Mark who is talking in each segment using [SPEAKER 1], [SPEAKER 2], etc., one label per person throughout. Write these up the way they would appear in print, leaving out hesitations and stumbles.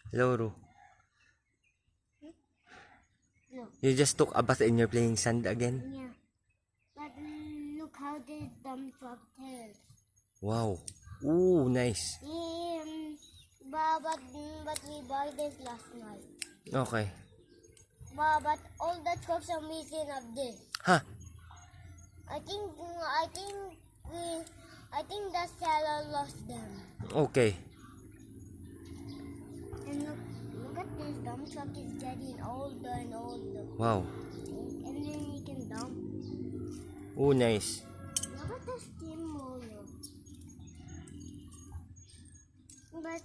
[SPEAKER 1] Hello, Ru.
[SPEAKER 2] No.
[SPEAKER 1] You just took a bath and you're playing sand again?
[SPEAKER 2] Yeah. But look how they dump up tails.
[SPEAKER 1] Wow. Ooh, nice.
[SPEAKER 2] But we bought this last night.
[SPEAKER 1] Okay.
[SPEAKER 2] But all the cups are missing of this.
[SPEAKER 1] Huh?
[SPEAKER 2] I think the seller lost them.
[SPEAKER 1] Okay.
[SPEAKER 2] And look at this dump truck is getting older and older.
[SPEAKER 1] Wow.
[SPEAKER 2] And then you can dump.
[SPEAKER 1] Ooh, nice.
[SPEAKER 2] Look at the steamroller. But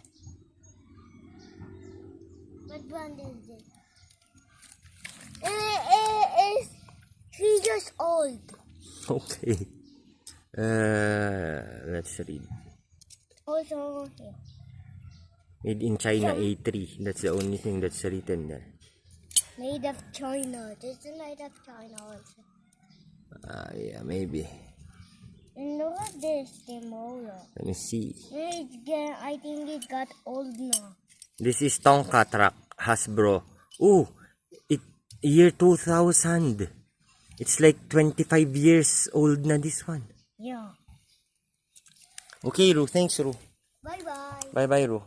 [SPEAKER 2] what brand is this? It's 3 years old.
[SPEAKER 1] Okay. Let's read.
[SPEAKER 2] Also here.
[SPEAKER 1] Made in China A3. That's the only thing that's written there.
[SPEAKER 2] Made of China. This is made of China also.
[SPEAKER 1] Yeah, maybe.
[SPEAKER 2] And look at this steamroller.
[SPEAKER 1] Let me see.
[SPEAKER 2] I think it got old now.
[SPEAKER 1] This is Tonka truck, Hasbro. Ooh, year 2000. It's like 25 years old na this one.
[SPEAKER 2] Yeah.
[SPEAKER 1] Okay, Ru. Thanks, Ru.
[SPEAKER 2] Bye-bye.
[SPEAKER 1] Bye-bye, Ru.